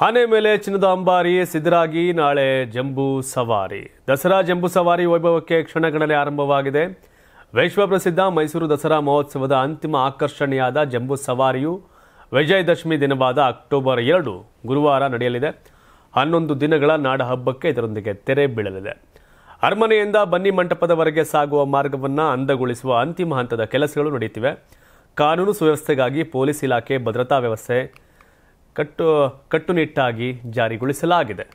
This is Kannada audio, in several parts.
ಆನೆ ಮೇಲೆ ಚಿನ್ನದ ಅಂಬಾರಿ ಸಿದ್ಧರಾಗಿ ನಾಳೆ ಜಂಬೂ ಸವಾರಿ. ದಸರಾ ಜಂಬೂ ಸವಾರಿ ವೈಭವಕ್ಕೆ ಕ್ಷಣಗಣನೆ ಆರಂಭವಾಗಿದೆ. ವಿಶ್ವಪ್ರಸಿದ್ಧ ಮೈಸೂರು ದಸರಾ ಮಹೋತ್ಸವದ ಅಂತಿಮ ಆಕರ್ಷಣೆಯಾದ ಜಂಬೂ ಸವಾರಿಯು ವಿಜಯದಶಮಿ ದಿನವಾದ ಅಕ್ಟೋಬರ್ 2 ಗುರುವಾರ ನಡೆಯಲಿದೆ. 11 ದಿನಗಳ ನಾಡ ಹಬ್ಬಕ್ಕೆ ಇದರೊಂದಿಗೆ ತೆರೆ ಬೀಳಲಿದೆ. ಅರಮನೆಯಿಂದ ಬನ್ನಿ ಮಂಟಪದವರೆಗೆ ಸಾಗುವ ಮಾರ್ಗವನ್ನು ಅಂದಗೊಳಿಸುವ ಅಂತಿಮ ಹಂತದ ಕೆಲಸಗಳು ನಡೆಯುತ್ತಿವೆ. ಕಾನೂನು ಸುವ್ಯವಸ್ಥೆಗಾಗಿ ಪೊಲೀಸ್ ಇಲಾಖೆ ಭದ್ರತಾ ವ್ಯವಸ್ಥೆ ಕಟ್ಟುನಿಟ್ಟಾಗಿ ಜಾರಿಗೊಳಿಸಲಾಗಿದೆ.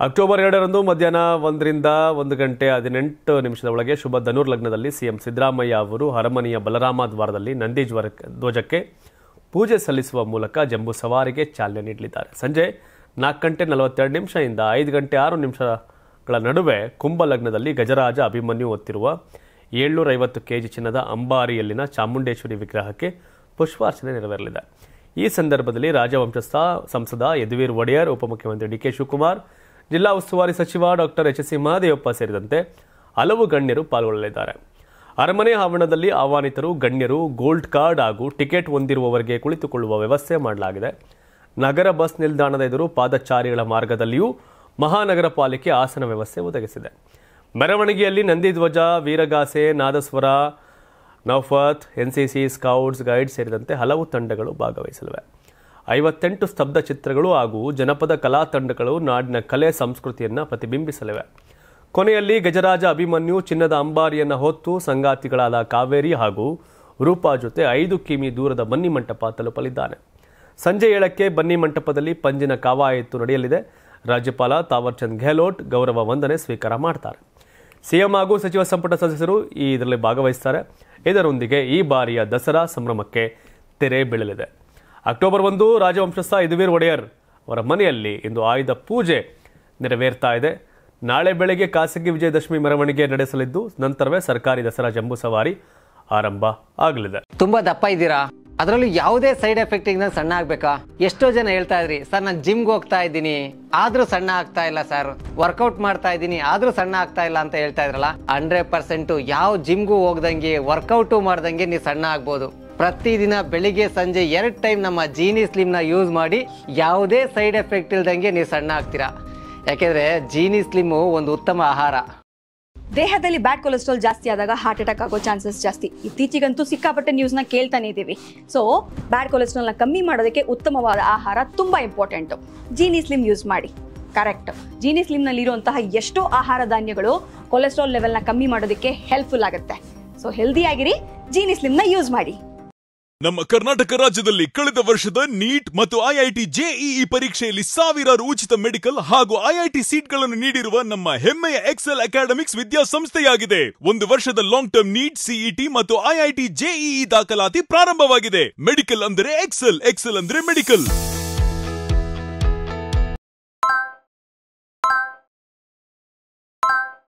ಅಕ್ಟೋಬರ್ 2ರಂದು ಮಧ್ಯಾಹ್ನ 1ರಿಂದ 1 ಗಂಟೆ 18 ನಿಮಿಷದ ಒಳಗೆ ಶುಭ ಧನುರ್ ಲಗ್ನದಲ್ಲಿ ಸಿಎಂ ಸಿದ್ದರಾಮಯ್ಯ ಅವರು ಅರಮನೆಯ ಬಲರಾಮ ದ್ವಾರದಲ್ಲಿ ನಂದಿ ಧ್ವಜಕ್ಕೆ ಪೂಜೆ ಸಲ್ಲಿಸುವ ಮೂಲಕ ಜಂಬೂ ಸವಾರಿಗೆ ಚಾಲನೆ ನೀಡಲಿದ್ದಾರೆ. ಸಂಜೆ 4 ಗಂಟೆ 42 ನಿಮಿಷದಿಂದ 5 ಗಂಟೆ 6 ನಿಮಿಷಗಳ ನಡುವೆ ಕುಂಭ ಲಗ್ನದಲ್ಲಿ ಗಜರಾಜ ಅಭಿಮನ್ಯು ಹೊತ್ತಿರುವ 750 ಕೆಜಿ ಚಿನ್ನದ ಅಂಬಾರಿಯಲ್ಲಿನ ಚಾಮುಂಡೇಶ್ವರಿ ವಿಗ್ರಹಕ್ಕೆ ಪುಷ್ಪಾರ್ಚನೆ ನೆರವೇರಲಿದೆ. ಈ ಸಂದರ್ಭದಲ್ಲಿ ರಾಜವಂಶಸ್ಥ ಸಂಸದ ಯದುವೀರ್ ಒಡೆಯರ್, ಉಪಮುಖ್ಯಮಂತ್ರಿ ಡಿಕೆ ಶಿವಕುಮಾರ್, ಜಿಲ್ಲಾ ಉಸ್ತುವಾರಿ ಸಚಿವ ಡಾಕ್ಟರ್ ಎಚ್.ಸಿ. ಮಹದೇವಪ್ಪ ಸೇರಿದಂತೆ ಹಲವು ಗಣ್ಯರು ಪಾಲ್ಗೊಳ್ಳಲಿದ್ದಾರೆ. ಅರಮನೆ ಆವರಣದಲ್ಲಿ ಆಹ್ವಾನಿತರು, ಗಣ್ಯರು, ಗೋಲ್ಡ್ ಕಾರ್ಡ್ ಹಾಗೂ ಟಿಕೆಟ್ ಹೊಂದಿರುವವರಿಗೆ ಕುಳಿತುಕೊಳ್ಳುವ ವ್ಯವಸ್ಥೆ ಮಾಡಲಾಗಿದೆ. ನಗರ ಬಸ್ ನಿಲ್ದಾಣದ ಎದುರು ಪಾದಚಾರಿಗಳ ಮಾರ್ಗದಲ್ಲಿಯೂ ಮಹಾನಗರ ಪಾಲಿಕೆ ಆಸನ ವ್ಯವಸ್ಥೆ ಒದಗಿಸಿದೆ. ಮೆರವಣಿಗೆಯಲ್ಲಿ ನಂದಿಧ್ವಜ, ವೀರಗಾಸೆ, ನಾದಸ್ವರ, ನೌಫತ್, ಎನ್ಸಿಸಿ, ಸ್ಕೌಟ್ಸ್, ಗೈಡ್ ಸೇರಿದಂತೆ ಹಲವು ತಂಡಗಳು ಭಾಗವಹಿಸಲಿವೆ. 58 ಸ್ತಬ್ಧ ಚಿತ್ರಗಳು ಹಾಗೂ ಜನಪದ ಕಲಾ ತಂಡಗಳು ನಾಡಿನ ಕಲೆ ಸಂಸ್ಕೃತಿಯನ್ನು ಪ್ರತಿಬಿಂಬಿಸಲಿವೆ. ಕೊನೆಯಲ್ಲಿ ಗಜರಾಜ ಅಭಿಮನ್ಯು ಚಿನ್ನದ ಅಂಬಾರಿಯನ್ನು ಹೊತ್ತು ಸಂಗಾತಿಗಳಾದ ಕಾವೇರಿ ಹಾಗೂ ರೂಪಾ ಜೊತೆ 5 ಕಿಮಿ ದೂರದ ಬನ್ನಿ ಮಂಟಪ ತಲುಪಲಿದ್ದಾನೆ. ಸಂಜೆ 7ಕ್ಕೆ ಬನ್ನಿ ಮಂಟಪದಲ್ಲಿ ಪಂಜಿನ ಕಾವಾಯತು ನಡೆಯಲಿದೆ. ರಾಜ್ಯಪಾಲ ತಾವರ್ಚಂದ್ ಗೆಹ್ಲೋಟ್ ಗೌರವ ವಂದನೆ ಸ್ವೀಕಾರ ಮಾಡ್ತಾರೆ. ಸಿಎಂ ಹಾಗೂ ಸಚಿವ ಸಂಪುಟ ಸದಸ್ಯರು ಇದರಲ್ಲಿ ಭಾಗವಹಿಸುತ್ತಾರೆ. ಇದರೊಂದಿಗೆ ಈ ಬಾರಿಯ ದಸರಾ ಸಂಭ್ರಮಕ್ಕೆ ತೆರೆ ಬೀಳಲಿದೆ. ಅಕ್ಟೋಬರ್ 1 ರಾಜವಂಶಸ್ಥ ಯದುವೀರ್ ಒಡೆಯರ್ ಅವರ ಮನೆಯಲ್ಲಿ ಇಂದು ಆಯುಧ ಪೂಜೆ ನೆರವೇರ್ತಾ ಇದೆ. ನಾಳೆ ಬೆಳಗ್ಗೆ ಖಾಸಗಿ ವಿಜಯದಶಮಿ ಮೆರವಣಿಗೆ ನಡೆಸಲಿದ್ದು ನಂತರವೇ ಸರ್ಕಾರಿ ದಸರಾ ಜಂಬೂ ಸವಾರಿ ಆರಂಭ ಆಗಲಿದೆ. ತುಂಬಾ ದಪ್ಪ ಇದ್ದೀರಾ, ಅದರಲ್ಲೂ ಯಾವುದೇ ಸೈಡ್ ಎಫೆಕ್ಟ್ ಇಂದ ಸಣ್ಣ ಆಗ್ಬೇಕಾ? ಎಷ್ಟೋ ಜನ ಹೇಳ್ತಾ ಇದ್ರಿ, ಸರ್ ನಾನು ಜಿಮ್ಗೆ ಹೋಗ್ತಾ ಇದ್ದೀನಿ ಆದ್ರೂ ಸಣ್ಣ ಆಗ್ತಾ ಇಲ್ಲ ಸರ್, ವರ್ಕೌಟ್ ಮಾಡ್ತಾ ಇದ್ದೀನಿ ಆದ್ರೂ ಸಣ್ಣ ಆಗ್ತಾ ಇಲ್ಲ ಅಂತ ಹೇಳ್ತಾ ಇದ್ರಲ್ಲ. 100% ಯಾವ ಜಿಮ್ಗೂ ಹೋಗ್ದಂಗೆ ವರ್ಕೌಟು ಮಾಡ್ದಂಗೆ ನೀವು ಸಣ್ಣ ಆಗ್ಬೋದು. ಪ್ರತಿದಿನ ಬೆಳಿಗ್ಗೆ ಸಂಜೆ 2 ಟೈಮ್ ನಮ್ಮ ಜೀನಿ ಸ್ಲಿಮ್ ನ ಯೂಸ್ ಮಾಡಿ ಯಾವುದೇ ಸೈಡ್ ಎಫೆಕ್ಟ್ ಇಲ್ದಂಗೆ ನೀವು ಸಣ್ಣ ಆಗ್ತೀರಾ. ಯಾಕೆಂದ್ರೆ ಜೀನಿ ಸ್ಲಿಮ್ ಒಂದು ಉತ್ತಮ ಆಹಾರ. ದೇಹದಲ್ಲಿ ಬ್ಯಾಡ್ ಕೊಲೆಸ್ಟ್ರಾಲ್ ಜಾಸ್ತಿ ಆದಾಗ ಹಾರ್ಟ್ ಅಟ್ಯಾಕ್ ಆಗೋ ಚಾನ್ಸಸ್ ಜಾಸ್ತಿ. ಇತ್ತೀಚೆಗಂತೂ ಸಿಕ್ಕಾಪಟ್ಟೆ ನ್ಯೂಸ್ನ ಕೇಳ್ತಾನೆ ಇದ್ದೀವಿ. ಸೊ ಬ್ಯಾಡ್ ಕೊಲೆಸ್ಟ್ರಾಲ್ನ ಕಮ್ಮಿ ಮಾಡೋದಕ್ಕೆ ಉತ್ತಮವಾದ ಆಹಾರ ತುಂಬ ಇಂಪಾರ್ಟೆಂಟು. ಜೀನಿ ಸ್ಲಿಮ್ ಯೂಸ್ ಮಾಡಿ. ಕರೆಕ್ಟ್, ಜೀನಿ ಸ್ಲಿಮ್ನಲ್ಲಿರುವಂತಹ ಎಷ್ಟೋ ಆಹಾರ ಧಾನ್ಯಗಳು ಕೊಲೆಸ್ಟ್ರಾಲ್ ಲೆವೆಲ್ನ ಕಮ್ಮಿ ಮಾಡೋದಕ್ಕೆ ಹೆಲ್ಪ್ಫುಲ್ ಆಗುತ್ತೆ. ಸೊ ಹೆಲ್ದಿ ಆಗಿರಿ, ಜೀನಿ ಸ್ಲಿಮ್ನ ಯೂಸ್ ಮಾಡಿ. ನಮ್ಮ ಕರ್ನಾಟಕ ರಾಜ್ಯದಲ್ಲಿ ಕಳೆದ ವರ್ಷದ ನೀಟ್ ಮತ್ತು ಐಐಟಿ ಜೆಇಇ ಪರೀಕ್ಷೆಯಲ್ಲಿ ಸಾವಿರಾರು ಉಚಿತ ಮೆಡಿಕಲ್ ಹಾಗೂ ಐಐಟಿ ಸೀಟ್ಗಳನ್ನು ನೀಡಿರುವ ನಮ್ಮ ಹೆಮ್ಮೆಯ ಎಕ್ಸೆಲ್ ಅಕಾಡೆಮಿಕ್ಸ್ ವಿದ್ಯಾಸಂಸ್ಥೆಯಾಗಿದೆ. 1 ವರ್ಷದ ಲಾಂಗ್ ಟರ್ಮ್ ನೀಟ್, ಸಿಇಟಿ ಮತ್ತು ಐಐಟಿ ಜೆಇಇ ದಾಖಲಾತಿ ಪ್ರಾರಂಭವಾಗಿದೆ. ಮೆಡಿಕಲ್ ಅಂದರೆ ಎಕ್ಸೆಲ್, ಎಕ್ಸೆಲ್ ಅಂದರೆ ಮೆಡಿಕಲ್.